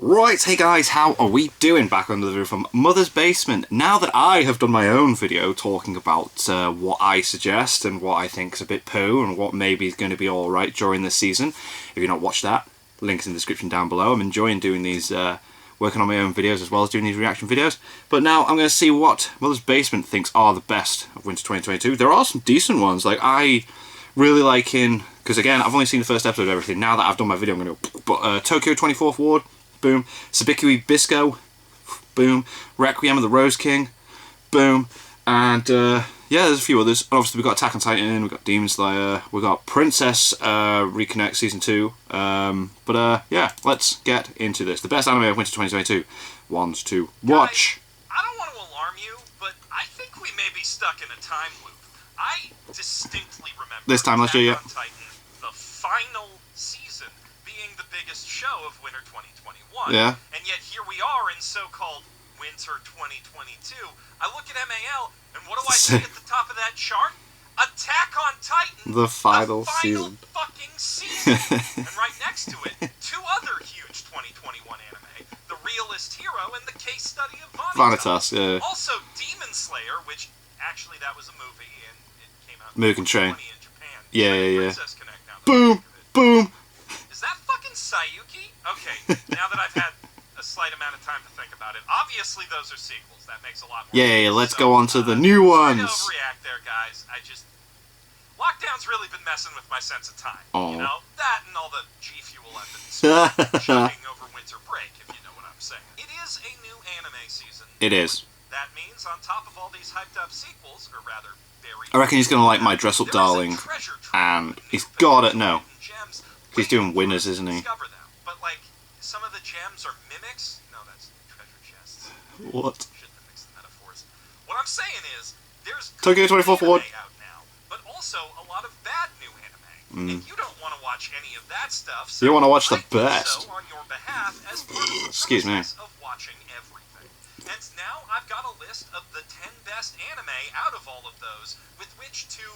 Right, hey guys, how are we doing? Back under the roof from Mother's Basement. Now that I have done my own video talking about what I suggest and what I think is a bit poo and what maybe is going to be alright during this season, if you've not watched that, link's in the description down below. I'm enjoying doing these, working on my own videos as well as doing these reaction videos. But now I'm going to see what Mother's Basement thinks are the best of Winter 2022. There are some decent ones, like I really like because again, I've only seen the first episode of everything. Now that I've done my video, I'm going to go, but Tokyo 24th Ward, boom. Sabikui Bisco, boom. Requiem of the Rose King, boom. And yeah, there's a few others. And obviously we've got Attack on Titan, we've got Demon Slayer, we've got Princess Reconnect Season 2. Yeah, let's get into this. The best anime of Winter 2022. Ones to watch. Guys, I don't want to alarm you, but I think we may be stuck in a time loop. I distinctly remember this time last year, yeah. Attack on Titan, the final season, being the biggest show of Winter 2021. Yeah. And yet here we are in so-called Winter 2022. I look at MAL, and what do I see at the top of that chart? Attack on Titan, the final season. Fucking season. And right next to it, two other huge 2021 anime, The Realist Hero and The Case Study of Vanitas. Yeah. Also, Demon Slayer, which actually that was a movie, and it came out in Mugen Train. in Japan. Yeah. Connect, now Boom! Boom! Is that fucking Sayuki? Okay, now that I've had a slight amount of time to think about it, obviously those are sequels. That makes a lot more sense. Let's go on to the new ones. Sorry to overreact there, guys. Lockdown's really been messing with my sense of time. Oh. You know? That and all the G Fuel I've been chugging over winter break, if you know what I'm saying. It is a new anime season. It is. That means on top of all these hyped up sequels, or rather, very... I reckon he's going to like My Dress Up Darling, and he's got it, no. He's doing winners, isn't he? Discover them. But, like, some of the gems are mimics. No, that's treasure chests. What? Shouldn't have mixed the metaphors. What I'm saying is, there's Tokyo 24th Ward out now, but also a lot of bad new anime. And you don't want to watch any of that stuff. So you want to watch the I do best. so on your behalf as part of the Excuse me. process of watching everything. And now I've got a list of the 10 best anime out of all of those with which to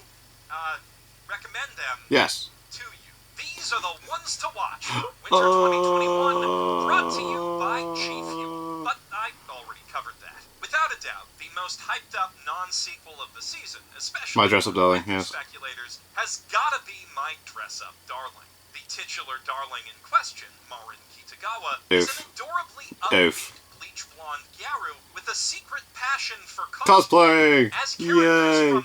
recommend them Yes. to you. These are the ones to watch. Winter 2021, brought to you by G Fuel. But I already covered that. Without a doubt, the most hyped up non-sequel of the season, especially My Dress Up Darling, yes. speculators, has gotta be My Dress Up Darling. The titular darling in question, Marin Kitagawa, is an adorably upbeat bleach blonde Gyaru with a secret passion for cosplay, as characters from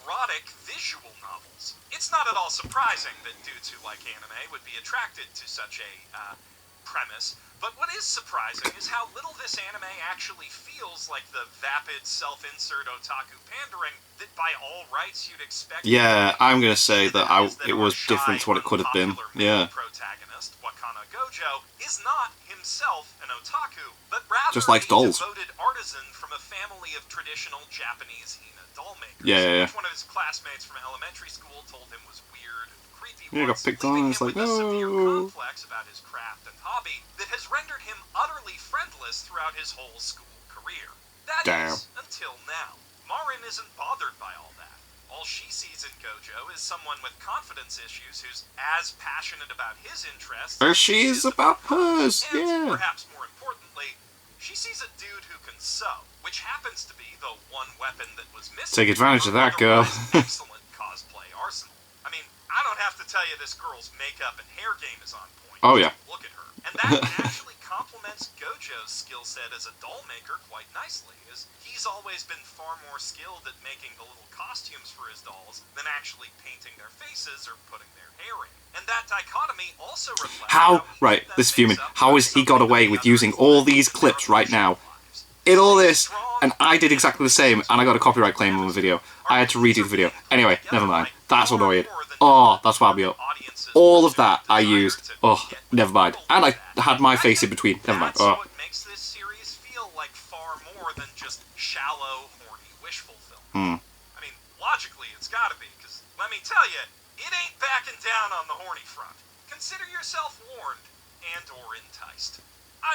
erotic visual novels. It's not at all surprising that dudes who like anime would be attracted to such a premise, but what is surprising is how little this anime actually feels like the vapid self-insert otaku pandering that by all rights you'd expect. Yeah, I'm gonna say that it was different to what it could have been. Yeah. Protagonist Wakana Gojo is not himself an otaku, but rather just likes dolls. A devoted artisan from a family of traditional Japanese Hina doll makers. Yeah. Which one of his classmates from elementary school told him was weird and creepy. Yeah, got picked on. It's like, a severe no. complex about his craft and hobby that has rendered him utterly friendless throughout his whole school career. That is, until now. Marin isn't bothered by all that. All she sees in Gojo is someone with confidence issues who's as passionate about his interests as she is about hers. And, yeah. perhaps more importantly, she sees a dude who can sew, which happens to be the one weapon that was missing. Take advantage of that, girl. Excellent cosplay arsenal. I mean, I don't have to tell you this girl's makeup and hair game is on point. Oh yeah. Look at her. And that actually complements Gojo's skill set as a doll maker quite nicely, as he's always been far more skilled at making the little costumes for his dolls than actually painting their faces or putting their hair in. And that dichotomy also reflects this is fuming. How has he got away with using all these clips right now in all this? And I did exactly the same, and I got a copyright claim on the video. I had to redo the video. Anyway, never mind. That's annoying. Oh, that's wound me up. All of that I used. Oh, never mind. And I had my face in between. Never mind. Oh. That's what makes this series feel like far more than just shallow, horny wish fulfillment. I mean, logically it's gotta be, because let me tell you, it ain't backing down on the horny front. Consider yourself warned and or enticed.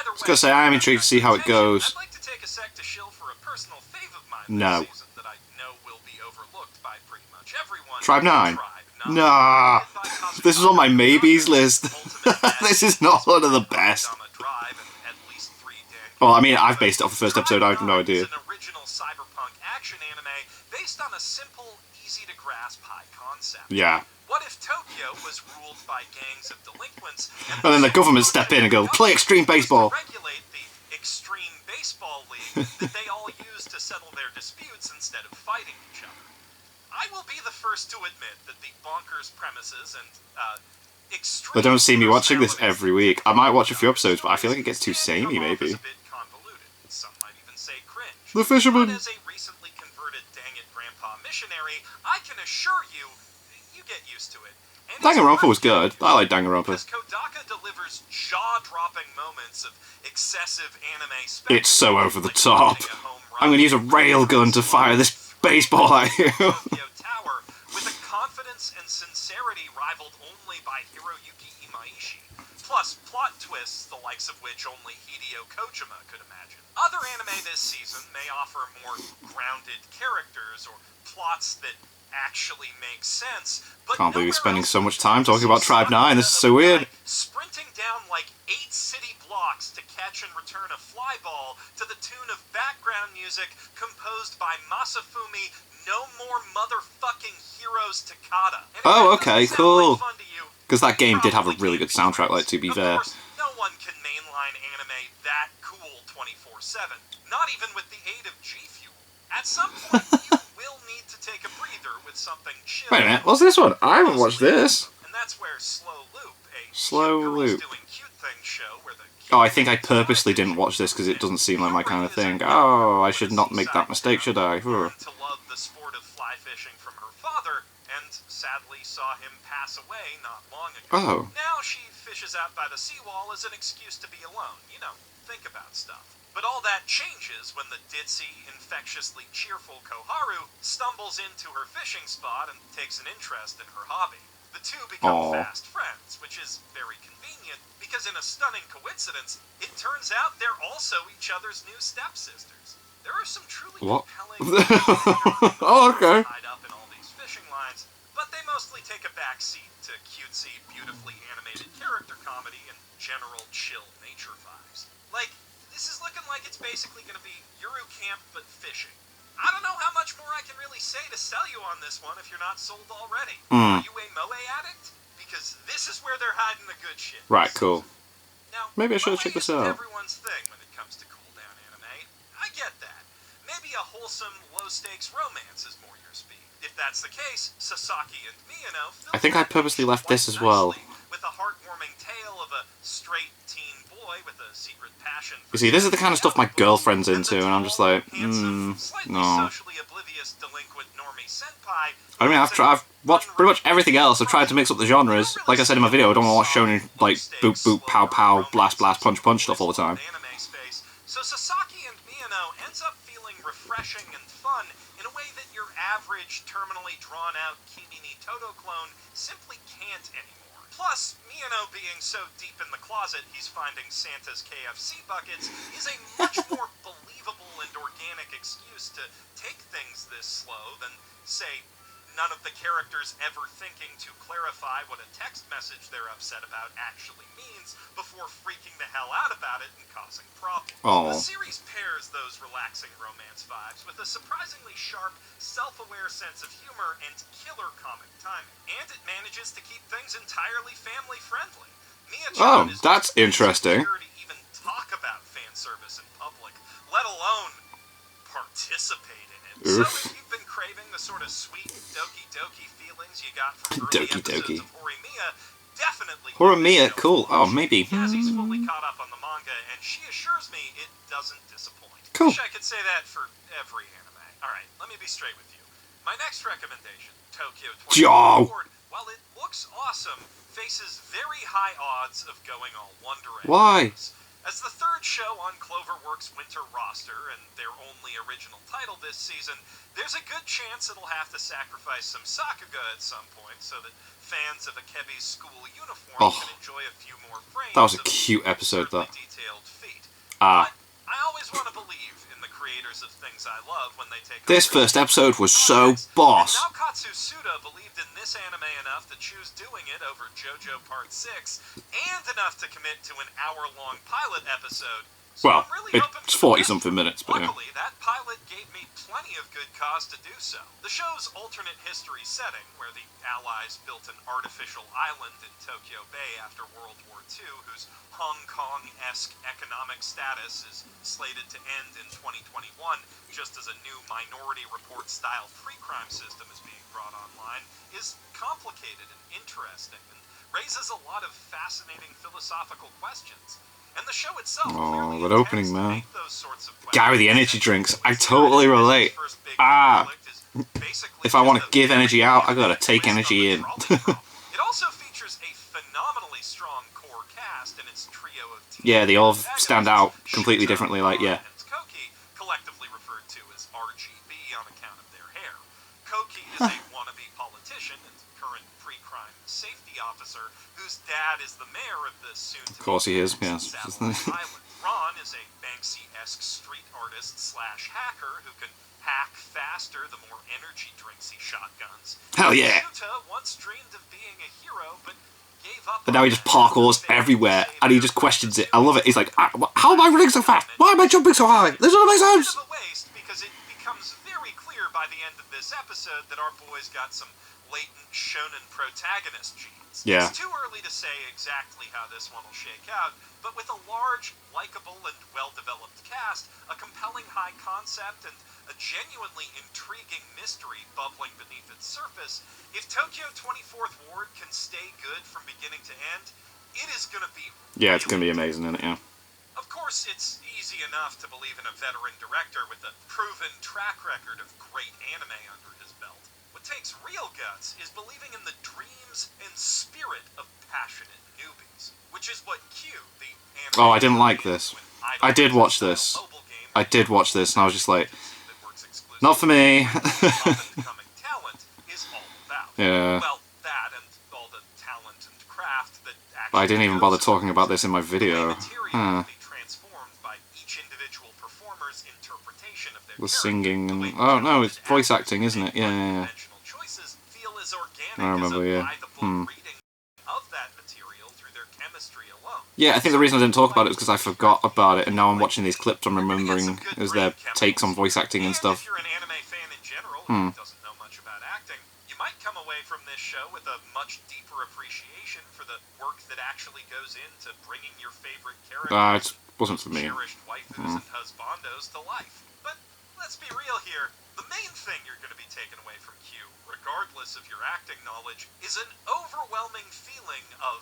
Either way, I was gonna say, I am intrigued to see how it goes. I'd like to take a sec to shill for a personal fave of mine No. this season that I know will be overlooked by pretty much everyone. Tribe 9. Nah. This is on my maybes list. This is not one of the best. Well, I mean, I've based it off the first episode. I have no idea. It's an original cyberpunk action anime based on a simple, easy-to-grasp high concept. Yeah. What if Tokyo was ruled by gangs of delinquents, And then the government step in and go, play extreme baseball. Regulate the extreme baseball league that they all use to settle their disputes instead of fighting each other. I will be the first to admit that the bonkers premises and extreme. They don't see me watching this every week. I might watch a few episodes, but I feel like it gets too samey, maybe. Some might even say cringe. The fisherman. But as a recently converted dang it grandpa missionary, I can assure you, you get used to it. And Danganronpa was good. I like Danganronpa. because Kodaka delivers jaw-dropping moments of excessive anime It's so spectacle, over the like top. hitting a home run I'm gonna use a railgun to fire this baseball at you. Tokyo Tower with a confidence and sincerity rivaled only by Hiroyuki Imaishi. Plus, plot twists the likes of which only Hideo Kojima could imagine. Other anime this season may offer more grounded characters or plots that actually make sense, but Can't believe he's nowhere spending else so much time talking about Tribe 9. This is of so weird. sprinting down like 8 city blocks to catch and return a fly ball to the tune of background music composed by Masafumi No More Motherfucking Heroes Takada. And if Oh, that okay, doesn't sound cool. like fun to you, Because that game did have a probably really good soundtrack, like, to be of fair. course, no one can mainline anime that cool 24/7, not even with the aid of G Fuel. At some point, you will need to take a breather with something chill. Wait a minute, what's this one? I haven't watched this. And that's where Slow Loop, a Slow cute girls Loop. doing cute things show where the Oh, I think I purposely didn't watch this because it doesn't seem like my kind of thing. Oh, I should not make that mistake, should I? learned to love the sport of fly fishing from her father, and sadly saw him pass away not long ago. Oh. Now she fishes out by the seawall as an excuse to be alone. You know, think about stuff. But all that changes when the ditzy, infectiously cheerful Koharu stumbles into her fishing spot and takes an interest in her hobby. The two become Aw. fast friends, which is very convenient because in a stunning coincidence, it turns out they're also each other's new stepsisters. There are some truly What? compelling Oh, okay. tied up in all these fishing lines, but they mostly take a backseat to cutesy, beautifully animated character comedy and general chill nature vibes. Like, this is looking like it's basically going to be Yuru Camp but fishing. I don't know how much more I can really say to sell you on this one if you're not sold already. Are you a Moe addict? Because this is where they're hiding the good shit. Right, cool. Now, Maybe I should Moe check this isn't out. everyone's thing when it comes to cooldown anime. I get that. Maybe a wholesome, low-stakes romance is more your speed. If that's the case, Sasaki and Miyano fill I think I that purposely niche left this quite as well. nicely with a heartwarming tale of a straight teen boy with a secret passion for You see, this is the kind of stuff my comic books, girlfriend's and into, the and I'm just tall, like, handsome, slightly no. socially oblivious delinquent normie senpai I mean, I've watched pretty much everything else. I've tried to mix up the genres. Like I said in my video, I don't want to watch shonen, like, boop, boop, pow, pow, blast, blast, punch, punch stuff all the time. Anime space. So Sasaki and Miyano ends up feeling refreshing and fun in a way that your average terminally drawn out Kimi ni Todo clone simply can't anymore. Plus, Miyano being so deep in the closet he's finding Santa's KFC buckets is a much more believable and organic excuse to take things this slow than, say, none of the characters ever thinking to clarify what a text message they're upset about actually means before freaking the hell out about it and causing problems. Aw. The series pairs those relaxing romance vibes with a surprisingly sharp, self-aware sense of humor and killer comic timing. And it manages to keep things entirely family-friendly. Oh, Mia-chan is that's too interesting. insecure to even talk about fan service in public, let alone participate in it. So Oof. if you've been craving the sort of sweet doki doki feelings you got from early Doki episodes doki. of Horimiya, definitely Horimiya, give this show a cool. Oh, watch. maybe. Yazzy's fully caught up on the manga, and she assures me it doesn't disappoint. Cool. Wish I could say that for every anime. Alright, let me be straight with you. My next recommendation, Tokyo 20 Joe. Award, while it looks awesome, faces very high odds of going all One Direction. Why? As the third show on Cloverworks' winter roster, and their only original title this season, there's a good chance it'll have to sacrifice some Sakuga at some point so that fans of Akebi's school uniform can enjoy a few more frames. That was a of cute episode, though. perfectly detailed feet. Ah. But I always want to believe in the creators of things I love when they take This a risk. first episode was so boss. And Naokatsu Suda believed in this anime enough to choose doing it over JoJo Part 6, and enough to commit to an hour-long pilot episode, So Well, I'm really hoping it's for the 40-something minutes, but yeah. Luckily, that pilot gave me plenty of good cause to do so. The show's alternate history setting, where the Allies built an artificial island in Tokyo Bay after World War II, whose Hong Kong-esque economic status is slated to end in 2021, just as a new Minority Report-style pre-crime system is being brought online, is complicated and interesting, and raises a lot of fascinating philosophical questions. And the show itself Oh, clearly that opening, intends to man. make those sorts of Guy with the energy drinks. I totally relate. If I want to give energy out, I gotta take energy in. It also features a phenomenally strong core cast and its trio of Yeah, they all stand out completely differently, like, yeah. and Koki, collectively referred to as RGB on account of their hair. Koki is a wannabe politician and current pre-crime safety officer whose dad is the mayor of the soon-to-be Of course he is, yes. island. Ron is a Banksy-esque street artist slash hacker who can hack faster the more energy drinks he shotguns. Hell yeah! Yuta once dreamed of being a hero, but gave up. But now he just parkours everywhere, and he just questions it. I love it. He's like, how am I running so fast? Why am I jumping so high? This doesn't make sense! It's a waste because it becomes very clear by the end of this episode that our boy's got some latent shonen protagonist genes. Yeah. It's too early to say exactly how this one will shake out, but with a large, likable, and well-developed cast, a compelling high concept, and a genuinely intriguing mystery bubbling beneath its surface, if Tokyo 24th Ward can stay good from beginning to end, it is going to be Yeah, it's gonna be amazing, isn't it? Yeah. Of course, it's easy enough to believe in a veteran director with a proven track record of great anime under his belt. What takes real guts is believing in the dreams and spirit of passionate newbies, which is what Q, the anime... Oh, I didn't like this. I did watch this. I did watch this, and I was just like, not for me. up-and-coming talent is all about. Yeah. Well, that and all the talent and craft that But I didn't even bother goes talking into about this in my video. material Huh. will be transformed by each individual performer's interpretation of their The character. singing The and... way Oh, no, talented it's voice actors acting, isn't it? Yeah, yeah, yeah. unconventional choices feel as organic I remember, as a yeah. by-the-book reading of that material through their chemistry alone. Yeah, I think the reason I didn't talk about it is because I forgot about it, and now I'm watching these clips, I'm remembering as their takes on voice acting and stuff. If you're an anime fan in general who doesn't know much about acting, you might come away from this show with a much deeper appreciation for the work that actually goes into bringing your favorite characters, It wasn't for me. cherished waifus and husbandos to life. But let's be real here. The main thing you're going to be taken away from Q, regardless of your acting knowledge, is an overwhelming feeling of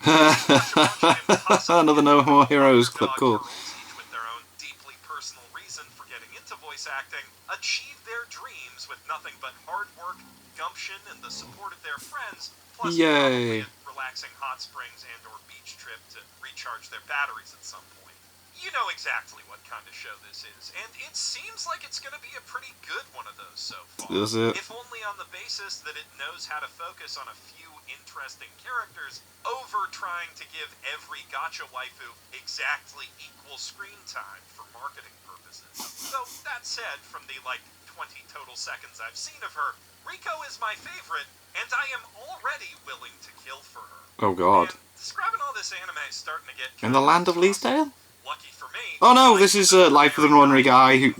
Another No More Heroes clip, cool. Each with their own deeply personal reason for getting into voice acting, achieve their dreams with nothing but hard work, gumption, and the support of their friends, plus Yay. probably a relaxing hot springs and or beach trip to recharge their batteries at some point. You know exactly what kind of show this is, and it seems like it's going to be a pretty good one of those so far. Is it? If only on the basis that it knows how to focus on a few interesting characters over trying to give every gacha waifu exactly equal screen time for marketing purposes. So, that said, from the, 20 total seconds I've seen of her, Riko is my favorite, and I am already willing to kill for her. Oh god. And describing all this anime is starting to get... In the land of Leesdale? Lucky for me... Oh no, this is Life with an Ordinary Guy who...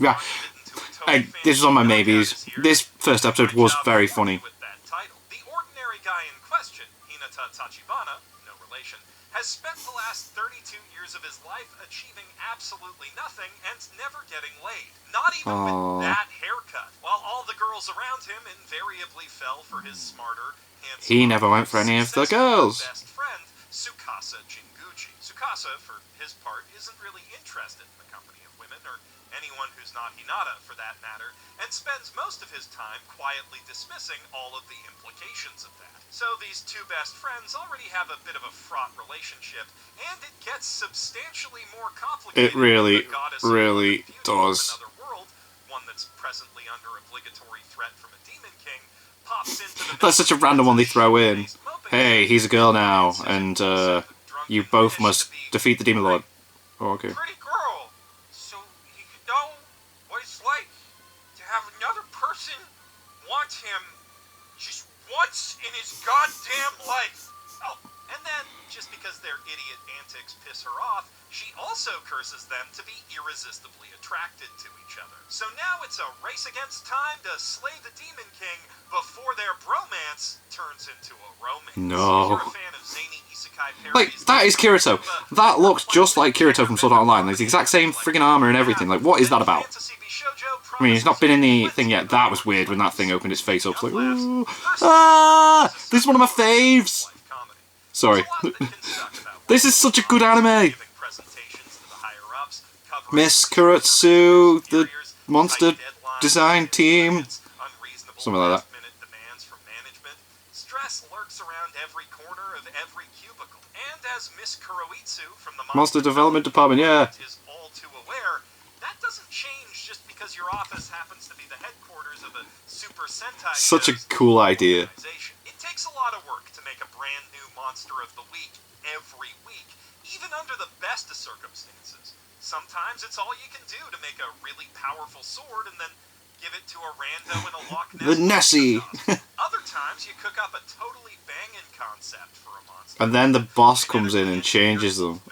this is on my maybes. This first episode was very funny. With that title. The ordinary guy in question, Hinata Tachibana, no relation, has spent the last 32 years of his life achieving absolutely nothing and never getting laid. Not even with that haircut. While all the girls around him invariably fell for his smarter, handsome... He never went for any of the girls. ...best friend, Tsukasa Jinguji. Tsukasa, for his part, isn't really interested in the company of women, or anyone who's not Hinata, for that matter, and spends most of his time quietly dismissing all of the implications of that. So these two best friends already have a bit of a fraught relationship, and it gets substantially more complicated. It really, when the goddess really of does. another world, one that's presently under obligatory threat from a demon king, pops into the... That's such a random one they throw in. Hey, he's a girl now, and you both must defeat the Demon Lord. Oh, okay. Pretty girl, so you know what it's like to have another person want him just once in his goddamn life. Oh, and then, just because their idiot antics piss her off, She also curses them to be irresistibly attracted to each other. So now it's a race against time to slay the Demon King before their bromance turns into a romance. No. If you're a fan of zany isekai Like, parodies, that is Kirito. That looks just like Kirito from Sword Art Online. Like, the exact same friggin' armor and everything. Like, what is that about? I mean, he's not been in the thing yet. That was weird when that thing opened its face up. It's like, ooh. Ah! This is one of my faves! Sorry. This is such a good anime! Miss Kurotsu, the monster design team. Something like that. Stress lurks around every corner of every cubicle. And as Miss Kuroitsu from the Monster Development Department, yeah. is all too aware, that doesn't change just because your office happens to be the headquarters of a Super Sentai. Such a cool idea. It takes a lot of work to make a brand new monster of the week every week, even under the best of circumstances. Sometimes it's all you can do to make a really powerful sword and then give it to a rando in a Loch Ness. The Nessie. Other times you cook up a totally banging concept for a monster. And then the boss comes in and changes them.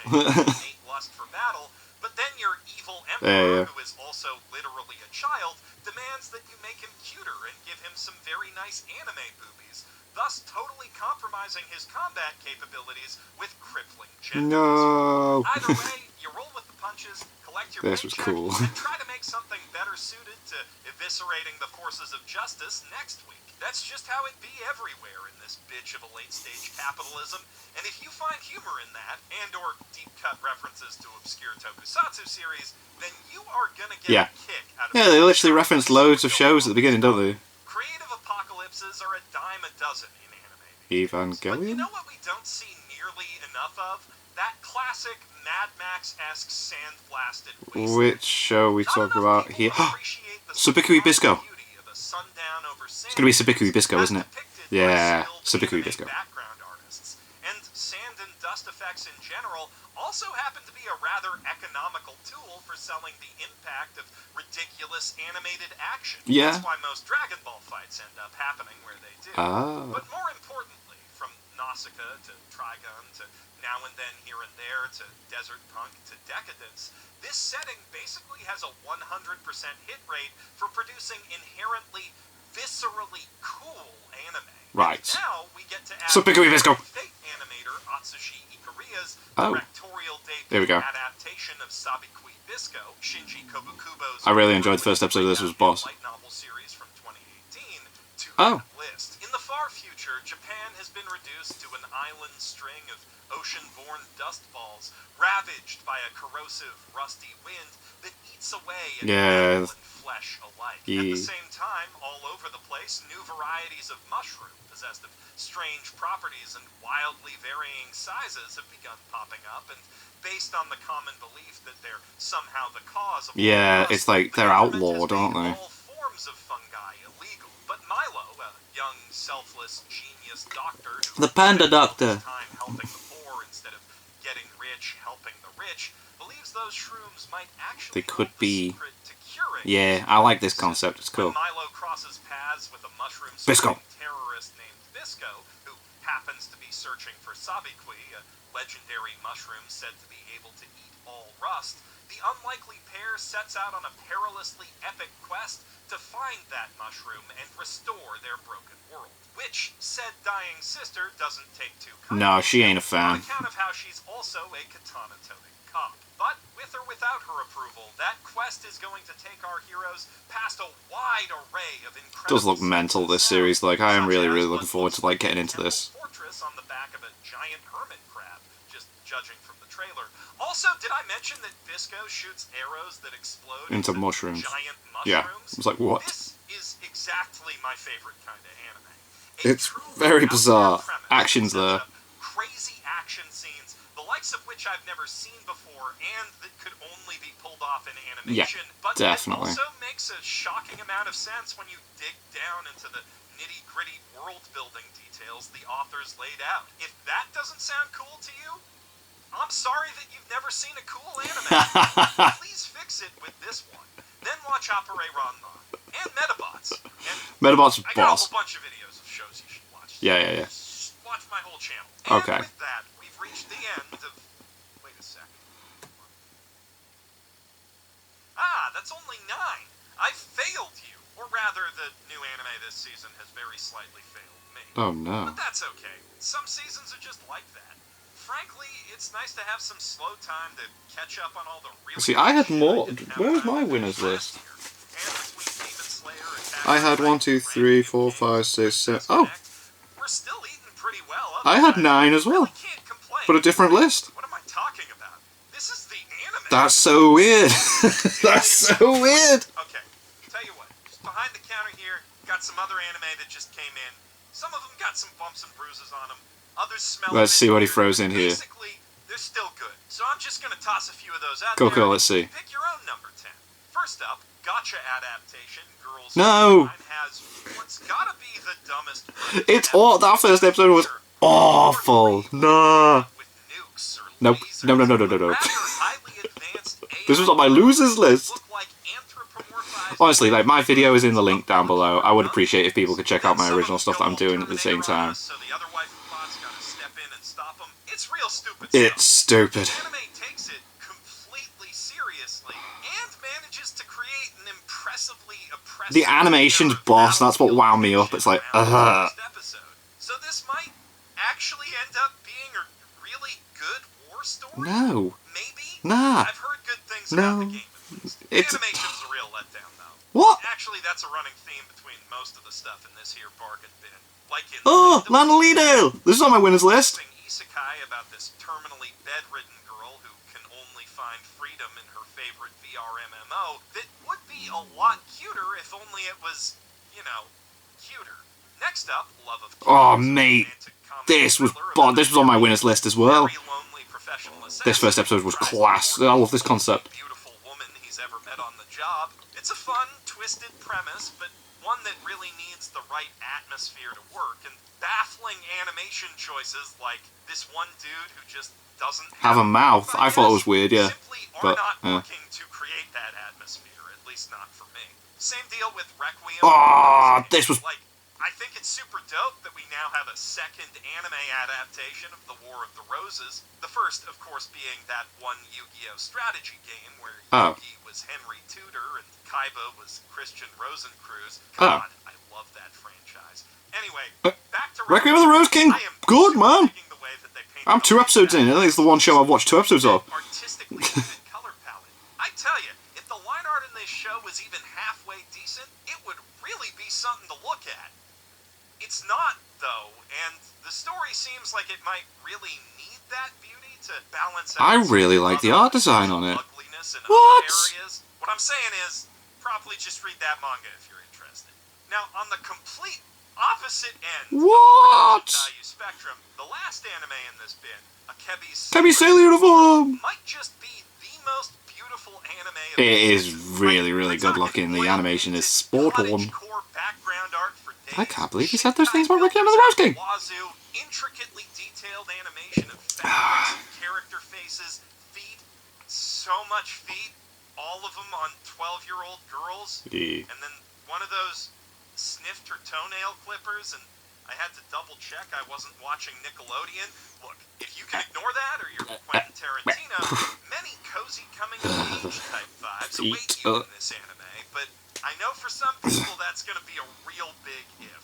Lust for battle, but then your evil emperor, who is also literally a child, demands that you make him cuter and give him some very nice anime boobies, thus totally compromising his combat capabilities with crippling gender. No. Either way, you roll with the punches, collect your This was paycheck, cool. and try to make something better suited to eviscerating the forces of justice next week. That's just how it be everywhere in this bitch of a late-stage capitalism, and if you find humor in that, and or deep-cut references to obscure tokusatsu series, then you are gonna get a kick out of it. Yeah, they literally reference loads of shows at the beginning, don't they? Creative apocalypses are a dime a dozen in anime. Evangelion? But you know what we don't see nearly enough of? That classic Mad Max-esque sand-blasted wasteland. Which show are we talking about here? Sabikui Bisco. It's gonna be Sabikui Bisco, isn't it? Yeah, Sabikui Bisco. Background artists. And sand and dust effects in general also happen to be a rather economical tool for selling the impact of ridiculous animated action. Yeah. That's why most Dragon Ball fights end up happening where they do. Ah. But more importantly, from Nausicaa to Trigun to Now and Then Here and There to Desert Punk to Decadence, this setting basically has a 100% hit rate for producing inherently, viscerally cool anime. Right. And now we get to add Sabikui Bisco. fake animator Atsushi Ikaria's Oh. directorial There we debut go. adaptation of Sabikui Bisco, Shinji Kobukubo's I really enjoyed the first episode of this was Boss. light novel series from 2018 to Oh. that list. In the far future, Japan has been reduced to an island string of ocean-borne dust balls, ravaged by a corrosive, rusty wind that eats away at metal and flesh alike. At the same time, all over the place, new varieties of mushroom, possessed of strange properties and wildly varying sizes, have begun popping up, and based on the common belief that they're somehow the cause of Yeah, all it's like they're the government outlawed, has aren't made they? all forms of fungi illegal. But Milo, a young, selfless, genius doctor who The Panda spends all Doctor. his time helping the poor instead of getting rich, helping the rich, believes those shrooms might actually They could hold the be- secret to curing. Yeah, I like this concept. It's cool. When Milo crosses paths with a mushroom Bisco. terrorist named Bisco, who happens to be searching for Sabikui, a legendary mushroom said to be able to eat all rust, the unlikely pair sets out on a perilously epic quest to find that mushroom and restore their broken world. Which said dying sister doesn't take too kindly. No, she ain't a On fan. account of how she's also a katana-toting cop. But with or without her approval, that quest is going to take our heroes past a wide array of incredible... Does look mental, this series. Like, I am really, really looking forward to, like, getting into Temple this. Fortress on the back of a giant hermit crab, just judging from the trailer. Also, did I mention that Bisco shoots arrows that explode Into mushrooms. giant Yeah. mushrooms? I was like, what? This is exactly my favorite kind of anime. It's truly very out-there bizarre. premise Action's that there. sets up crazy action scenes, the likes of which I've never seen before, and that could only be pulled off in animation. But definitely. it also makes a shocking amount of sense when you dig down into the nitty-gritty world-building details the authors laid out. If that doesn't sound cool to you, I'm sorry that you've never seen a cool anime. Please fix it with this one. Then watch Appare Ranma and Metabots. And Metabots I got a boss. whole bunch of videos of shows you should watch. Yeah. Just watch my whole channel. And Okay. with that, we've reached the end of... Wait a second. That's only 9. I failed you. Or rather, the new anime this season has very slightly failed me. Oh no. But that's okay. Some seasons are just like that. Frankly, it's nice to have some slow time to catch up on all the really See, I had shit more. didn't have Where's time my to winners finish last list? year. And between Demon Slayer, Attack I on had 1, Titan, 2, Brand 3, New 4, Game, 5, 6, 7. Princess Oh, Connect, we're still eating pretty well. I had Otherwise, 9 as well, really can't complain. but a different list. What am I talking about? This is the anime. That's so weird. That's so weird. Okay, tell you what. Just behind the counter here, got some other anime that just came in. Some of them got some bumps and bruises on them. Others smell. Let's a bit see what he weird. throws in here. Basically, they're still good. So I'm just gonna toss a few of those out Cool, there. let's see. Pick your own number 10. First up, Gotcha adaptation. Girls No. has what's gotta be the dumbest. It's all. That first episode was awful. No. With nukes or Nope. lasers, No. but rather highly advanced This was on my AI losers list. look like anthropomorphized Honestly, like, my video is in the link down below. I would appreciate if people could check out my original stuff that I'm doing at the same time. So the other waifu bots gotta step in and stop them. It's real stupid It's stuff. stupid. Anime takes it completely seriously and manages to create an impressively oppressive The animation's boss, that's what wound me up. It's like, ugh. episode. So this might actually end up being a really good war story. No. Maybe. Nah. I've heard good things No. about the game. At least. The It's- animation's a real letdown, though. What? Actually, that's a running theme between most of the stuff in this here bargain bin. Like in Oh, Lanolino! This is on my winners list. isekai about this terminally bedridden girl who can only find freedom in her favorite VR MMO that would be a lot cuter if only it was, you know, cuter. Next up, Love of Oh, Kings, a mate. romantic comedy This was thriller bon. about This was on my a winners list as well. very lonely professional This first assassin episode was who tries to class. I court love this the concept. most beautiful woman he's ever met on the job. It's a fun, twisted premise, but one that really needs the right atmosphere to work, and baffling animation choices like this one dude who just doesn't Have a mouth. I thought it was weird, yeah. simply are But, not working to create that atmosphere, at least not for me. Same deal with Requiem. Ah, this was- like, I think it's super dope that we now have a second anime adaptation of the War of the Roses. The first, of course, being that one Yu-Gi-Oh! Strategy game where Oh. Yugi was Henry Tudor and Kaiba was Christian Rosencruz. Oh. God, I love that franchise. Anyway, back to Requiem of the Rose King. I am Good, super man. digging the way that they painted I'm 2 all episodes in. I think it's the one show I've watched 2 episodes of. artistically vivid color palette. I tell you, if the line art in this show was even halfway decent, it would really be something to look at. It's not, though, and the story seems like it might really need that beauty to balance out. I really some like the other art design on it. ugliness in What? other areas. What I'm saying is, probably just read that manga if you're interested. Now, on the complete opposite end What? of the value spectrum, the last anime in this bin, Akebi's Can we Sailor Uniform? might just be the most beautiful anime of It the is really, really good looking. The animation is spot on. cottage-core background art for days. I can't believe he said those things about Requiem of the Rose King. Wazoo, intricately detailed animation of fabrics, character faces, feet, so much feet, all of them on 12-year-old girls, Yeah. and then one of those sniffed her toenail clippers, and I had to double check I wasn't watching Nickelodeon. Look, if you can ignore that or you're Quentin Tarantino, many cozy coming-of-age type vibes await you in this anime, but I know for some people that's going to be a real big if.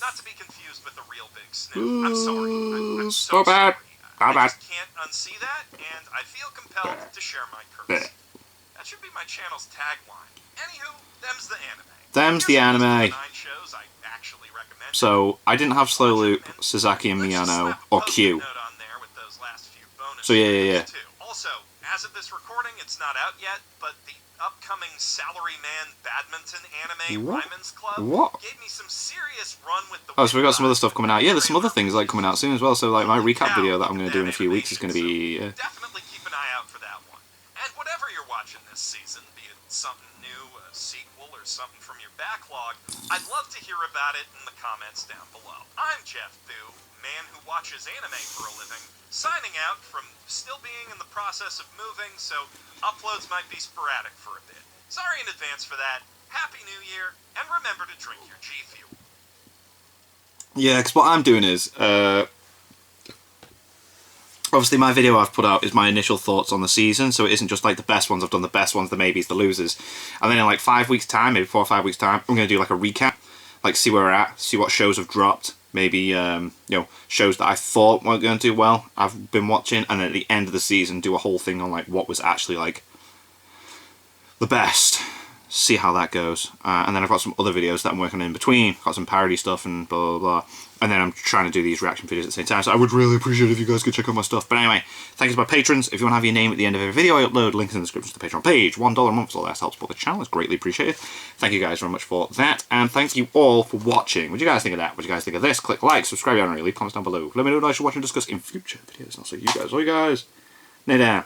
Not to be confused with a real big sniff. I'm sorry. I'm so So bad. sorry. So I bad. just can't unsee that, and I feel compelled to share my curse. That should be my channel's tagline. Anywho, them's the anime. Them's the Here's a list of anime. 9 shows I actually recommend. So, I didn't have Slow Loop, Sasaki and Let's just Miyano, slap a or post-it Q. note on there with those last few bonus So, yeah. videos, too. Also, as of this recording, it's not out yet, but the upcoming Salaryman Badminton anime What? Ryman's Club What? gave me some serious run with the Oh, so we got some other Wind stuff coming out. Yeah, there's some other things like coming out soon as well. So, like, my recap video that I'm going to do in a few weeks is going to be. Definitely keep an eye out for that one. And whatever you're watching this season, be it something new, a sequel, or something from your backlog, I'd love to hear about it in the comments down below. I'm Jeff Boo, man who watches anime for a living, signing out from still being in the process of moving, so uploads might be sporadic for a bit. Sorry in advance for that. Happy New Year, and remember to drink your G Fuel. Yeah, because what I'm doing is. Obviously, my video I've put out is my initial thoughts on the season, so it isn't just like the best ones. I've done the best ones, the maybes, the losers. And then in like 5 weeks' time, maybe 4 or 5 weeks' time, I'm going to do like a recap, like see where we're at, see what shows have dropped, maybe, you know, shows that I thought weren't going to do well, I've been watching, and then at the end of the season, do a whole thing on like what was actually like the best. See how that goes. And then I've got some other videos that I'm working on in between. Got some parody stuff and blah, blah, blah. And then I'm trying to do these reaction videos at the same time. So I would really appreciate it if you guys could check out my stuff. But anyway, thank you to my patrons. If you want to have your name at the end of every video I upload, links in the description to the Patreon page. $1 a month, so that helps support the channel. It's greatly appreciated. Thank you guys very much for that. And thank you all for watching. What do you guys think of that? What do you guys think of this? Click like, subscribe, and leave comments down below. Let me know what I should watch and discuss in future videos. And I'll see you guys. All you guys. Nay,